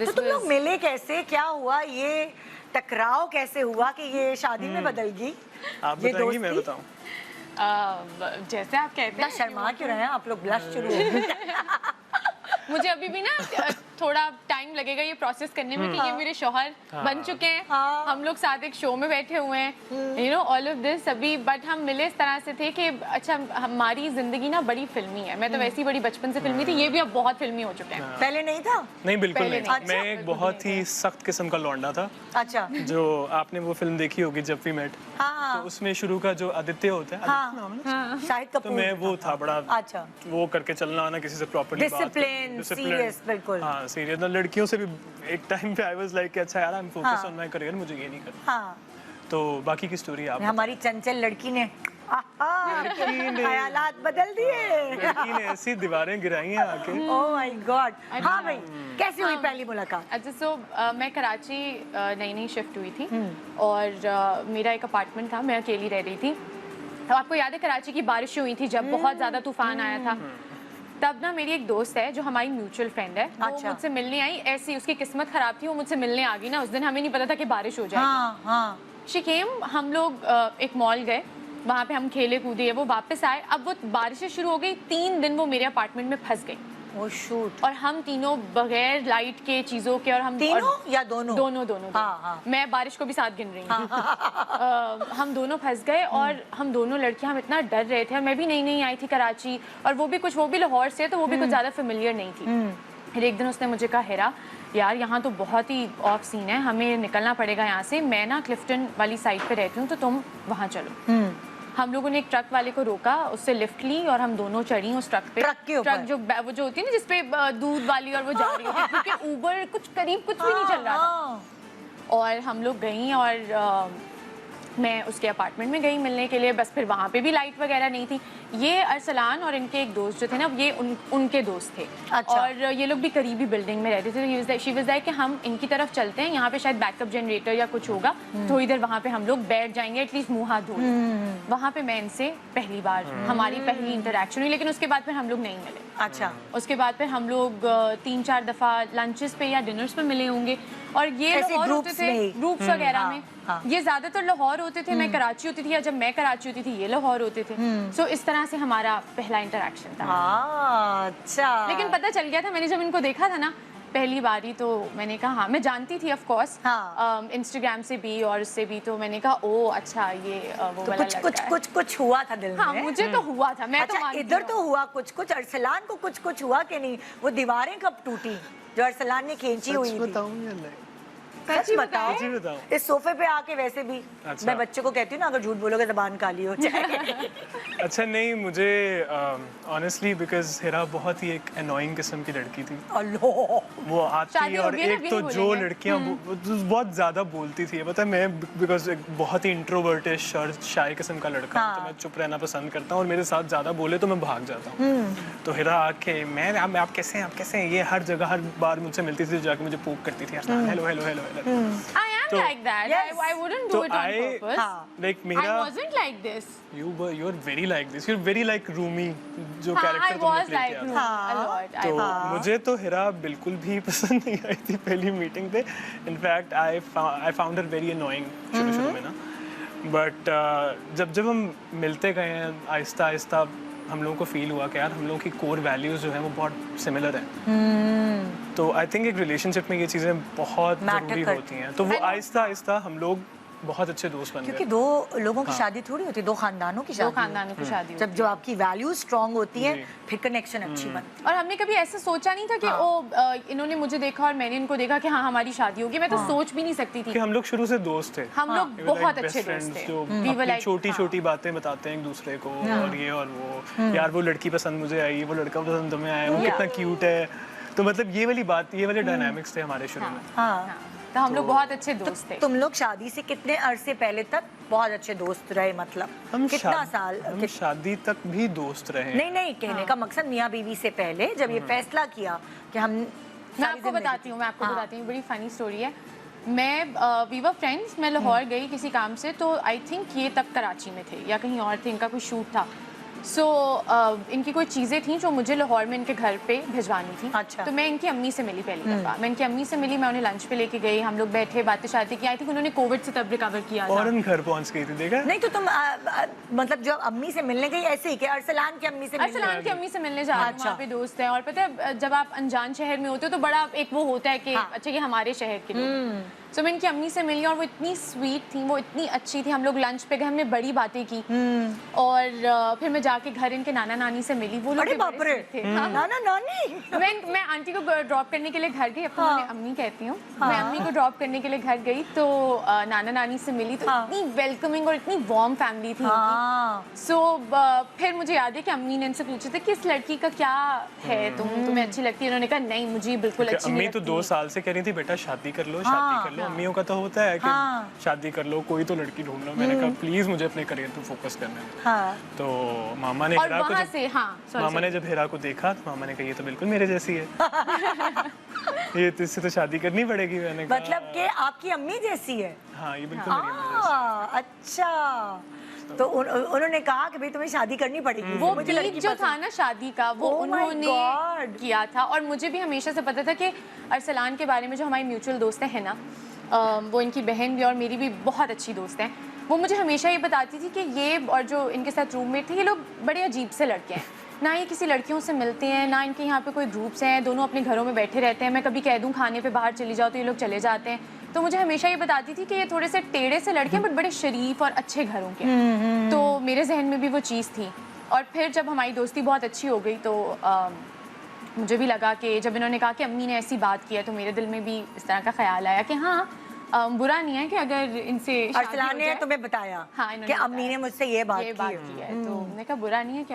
तो तुम लोग मिले कैसे, क्या हुआ, ये टकराव कैसे हुआ कि ये शादी में बदल गई? आप बताएंगी मैं बताऊं? जैसे आप कहते हैं। शर्मा क्यों रहे हैं आप लोग? ब्लश शुरू हो गया। मुझे अभी भी ना थोड़ा टाइम लगेगा ये प्रोसेस करने में कि ये मेरे शौहर बन चुके हैं। हम लोग साथ एक शो में बैठे हुए हैं, you know all of this अभी। बट हम मिले इस तरह से थे कि अच्छा हमारी जिंदगी ना बड़ी फिल्मी है। मैं तो वैसी बड़ी बचपन से फिल्मी थी, ये भी अब बहुत फिल्मी हो चुके हैं। पहले नहीं था? नहीं, बिल्कुल नहीं। अच्छा, मैं एक बहुत ही सख्त किस्म का लौंडा था। अच्छा। जो आपने वो फिल्म देखी होगी जब वी मेट, तो उसमें शुरू का जो आदित्य होता है, आदित्य नाम है ना? शाहिद कपूर। तो मैं वो था बड़ा, अच्छा, वो करके चलना आना, किसी से प्रॉपर्ली डिसिप्लिन, सीरियस, बिल्कुल। हाँ सीरियस। लड़कियों से भी एक टाइम पे आई वाज लाइक अच्छा यार, I am focus on my career, मुझे ये नहीं करना। हाँ। तो बाकी की स्टोरी आप हमारी चंचल लड़की ने ख्यालात बदल दिए। लड़की ने ऐसी दीवारें गिराई हैं आके। Oh my God. हाँ भाई, कैसे हुई पहली मुलाकात? अच्छा, सो मैं कराची नई नई शिफ्ट हुई थी और मेरा एक अपार्टमेंट था, मैं अकेली रह रही थी। तो आपको याद है कराची की बारिश हुई थी जब बहुत ज़्यादा तूफान आया था, तब ना मेरी एक दोस्त है जो हमारी म्यूचुअल फ्रेंड है, वो मुझसे मिलने आई। ऐसी उसकी किस्मत खराब थी, वो मुझसे मिलने आ गई ना उस दिन, हमें नहीं पता था कि बारिश हो जाएगी। हाँ, हाँ। शी केम, हम लोग एक मॉल गए, वहाँ पे हम खेले कूदे, वो वापस आए। अब वो बारिशें शुरू हो गई, 3 दिन वो मेरे अपार्टमेंट में फंस गई। ओह शूट। और हम तीनों बगैर लाइट के चीजों के, और हम तीनों या दोनों? दोनों। हाँ। मैं बारिश को भी साथ गिन रही हूँ। हम दोनों फंस गए और हम दोनों लड़कियां, हम इतना डर रहे थे। और मैं भी नई आई थी कराची, और वो भी लाहौर से, तो वो भी कुछ ज्यादा फेमिलियर नहीं थी। फिर एक दिन उसने मुझे कहा, हेरा यार यहाँ तो बहुत ही ऑफ सीन है, हमें निकलना पड़ेगा यहाँ से। मैं ना क्लिफ्टन वाली साइड पे रहती हूँ, तो तुम वहाँ चलो। हम लोगों ने एक ट्रक वाले को रोका, उससे लिफ्ट ली और हम दोनों चढ़ी उस ट्रक पे। ट्रक जो वो जो होती है ना जिसपे दूध वाली, और वो जा रही होती है, क्योंकि ऊबर कुछ भी नहीं चल रहा था। और हम लोग गई और मैं उसके अपार्टमेंट में गई मिलने के लिए। बस फिर वहाँ पे भी लाइट वगैरह नहीं थी। ये अरसलान और इनके एक दोस्त जो थे ना, ये उनके दोस्त थे। अच्छा। और ये लोग भी करीबी बिल्डिंग में रहते थे। शी वाज लाइक कि हम इनकी तरफ चलते हैं, यहाँ पे शायद बैकअप जनरेटर या कुछ होगा, थोड़ी देर वहाँ पे हम लोग बैठ जाएंगे, एटलीस्ट मुँह हाथ धो। वहाँ पे मैं इनसे पहली बार, हमारी पहली इंटरेक्शन हुई, लेकिन उसके बाद फिर हम लोग नहीं मिले। अच्छा। उसके बाद फिर हम लोग 3-4 दफा लंचेस पे या डिनर्स पे मिले होंगे। और ये लाहौर होते थे ग्रुप्स वगैरह में। ये ज्यादातर लाहौर होते थे, मैं कराची होती थी, या जब मैं कराची होती थी ये लाहौर होते थे। सो इस तरह से हमारा पहला इंटरेक्शन था। अच्छा। लेकिन पता चल गया था, मैंने जब इनको देखा था ना पहली बारी, तो मैंने कहा हाँ, मैं जानती थी ऑफ कोर्स, इंस्टाग्राम से भी और उससे भी। तो मैंने कहा ओ अच्छा, ये वो तो वाला लड़का है। कुछ हुआ था दिल में? हाँ, मुझे तो हुआ था। मैं अच्छा, इधर तो हुआ कुछ। अरसलान को कुछ हुआ कि नहीं? वो दीवारें कब टूटी जो अरसलान ने खींची हुई थी? सच बताओ। इस सोफे पे आके वैसे भी मैं बच्चे को कहती हूँ ना, अगर झूठ बोलोगे जबान काली हो जाए। अच्छा नहीं, मुझे ऑनेस्टली बिकॉज हिरा बहुत ही एक अनोइंग किस्म की लड़की थी। वो आती, और एक तो जो लड़कियाँ बहुत ज्यादा बोलती थी, पता है मैं बिकॉज एक बहुत ही इंट्रोवर्टिश और शाय किस्म का लड़का हूँ, तो मैं चुप रहना पसंद करता हूँ, और मेरे साथ ज्यादा बोले तो मैं भाग जाता हूँ। तो हिरा आके आप कैसे हैं, ये हर जगह हर बार मुझसे मिलती थी, जाके मुझे पोक करती थी, hello hello hello. I am like that. I wouldn't do it on purpose. Like I wasn't like this. You're very like this. You're very like Rumi, जो कैरेक्टर तुमने प्ले किया था। a lot. तो मुझे तो हिरा बिल्कुल भी पसंद नहीं आई थी पहली मीटिंग पे। In fact I found her very annoying शुरू में ना। बट जब हम मिलते गए हैं, आहिस्ता आहिस्ता हम लोगों को फील हुआ कि यार हम लोगों की कोर वैल्यूज जो है वो बहुत सिमिलर हैं। तो आई थिंक एक रिलेशनशिप में ये चीज़ें बहुत ज़रूरी होती हैं। तो वो आहिस्ता आहिस्ता हम लोग बहुत अच्छे दोस्त बन गए। क्योंकि दो लोगों की शादी थोड़ी होती है, दो खानदानों की शादी। जब आपकी वैल्यूज स्ट्रांग होती है, फिर कनेक्शन अच्छी बनती है। और हमने कभी ऐसा सोचा नहीं था कि इन्होंने मुझे देखा और मैंने इनको देखा कि हाँ हमारी शादी होगी। मैं तो सोच भी नहीं सकती थी। कि हम लोग शुरू से दोस्त थे। हम लोग बहुत अच्छे दोस्त थे, जो छोटी छोटी बातें बताते हैं एक दूसरे को, और ये और वो, यार वो लड़की पसंद मुझे आई, वो लड़का पसंद तुम्हें आया, वो कितना क्यूट है। तो मतलब ये वाले डायनामिक्स थे हमारे शुरू में। तो हम लोग बहुत अच्छे दोस्त थे। तुम लोग शादी से कितने अरसे पहले तक बहुत अच्छे दोस्त रहे? मतलब कितना साल? हम शादी तक भी दोस्त रहे। नहीं, कहने का मकसद मियाँ बीवी से पहले जब ये फैसला किया कि हम। मैं आपको बताती हूँ, बड़ी फनी स्टोरी है। मैं वी वर फ्रेंड्स, मैं लाहौर गई किसी काम से, तो आई थिंक ये तब कराची में थे या कहीं और थे, इनका कोई शूट था। सो इनकी कोई चीज़ें थी जो मुझे लाहौर में इनके घर पे भिजवानी थी। अच्छा। तो मैं इनकी अम्मी से मिली पहली दफ़ा। मैं इनकी अम्मी से मिली, मैं उन्हें लंच पे लेके गई, हम लोग बैठे बातें शातें की। आई थिंक उन्होंने कोविड से तब रिकवर किया था। फौरन घर पहुंच गई थी, देखा? नहीं तो तुम मतलब जो अम्मी से मिलने गई ऐसे ही कि अरसलान की अम्मी से मिलने अरसलान की अम्मी से मिलने जा रही हूँ, वहाँ पे दोस्त हैं। और पता है जब आप अनजान शहर में होते हो तो बड़ा एक वो होता है कि अच्छा ये हमारे शहर के लोग। तो मैं इनकी अम्मी से मिली और वो इतनी स्वीट थी, वो इतनी अच्छी थी। हम लोग लंच पे गए, हमने बड़ी बातें की। और फिर मैं जाके घर इनके नाना नानी से मिली। वो लोग भी बड़े sweet थे। नाना नानी मैं आंटी को ड्रॉप करने के लिए घर गई, अब तो मैं अम्मी कहती हूँ। मैं अम्मी को ड्रॉप करने के लिए घर गई तो नाना नानी से मिली, तो इतनी वेलकमिंग और इतनी वार्म फैमिली थी। सो फिर मुझे याद है कि अम्मी ने इनसे पूछा था कि इस लड़की का क्या है, तुम्हें अच्छी लगती है? उन्होंने कहा नहीं, मुझे बिल्कुल अच्छी नहीं लगती। अम्मी तो 2 साल से कह रही थी बेटा शादी कर लो, शादी कर लो। अम्मियों का तो होता है कि शादी कर लो, कोई तो लड़की ढूंढ लो। मैंने कहा प्लीज मुझे अपने करियर पे फोकस करना है। तो मामा ने जब हिरा को देखा तो मामा ने कहा ये तो बिल्कुल मेरे जैसी है। ये तो इससे तो शादी करनी पड़ेगी। मैंने कहा मतलब कि आपकी अम्मी जैसी है? हाँ, ये बिल्कुल मेरी अम्मी जैसी है। अच्छा, तो उन्होंने कहा कि भाई तुम्हें शादी करनी पड़ेगी। वो बीच जो था ना शादी का, वो उन्होंने किया था। और मुझे भी हमेशा से पता था कि अरसलान के बारे में, जो हमारी म्यूचुअल दोस्त है ना, वो इनकी बहन भी और मेरी भी बहुत अच्छी दोस्त हैं। वो मुझे हमेशा ये बताती थी कि ये और जो इनके साथ रूममेट थे, ये लोग बड़े अजीब से लड़के हैं। ना ये किसी लड़कियों से मिलते हैं, ना इनके यहाँ पे कोई ग्रुप्स हैं, दोनों अपने घरों में बैठे रहते हैं। मैं कभी कह दूँ खाने पे बाहर चली जाओ तो ये लोग चले जाते हैं। तो मुझे हमेशा ये बताती थी कि ये थोड़े से टेढ़े से लड़के हैं बट बड़े शरीफ और अच्छे घरों के। तो मेरे जहन में भी वो चीज़ थी। और फिर जब हमारी दोस्ती बहुत अच्छी हो गई तो मुझे भी लगा कि जब इन्होंने कहा कि अम्मी ने ऐसी बात की है तो मेरे दिल में भी इस तरह का ख्याल आया कि हाँ बुरा नहीं है कि अगर इनसे अरसलान ने तुम्हें बताया कि अम्मी ने मुझसे ये बात की है। तो मैंने कहा बुरा नहीं है कि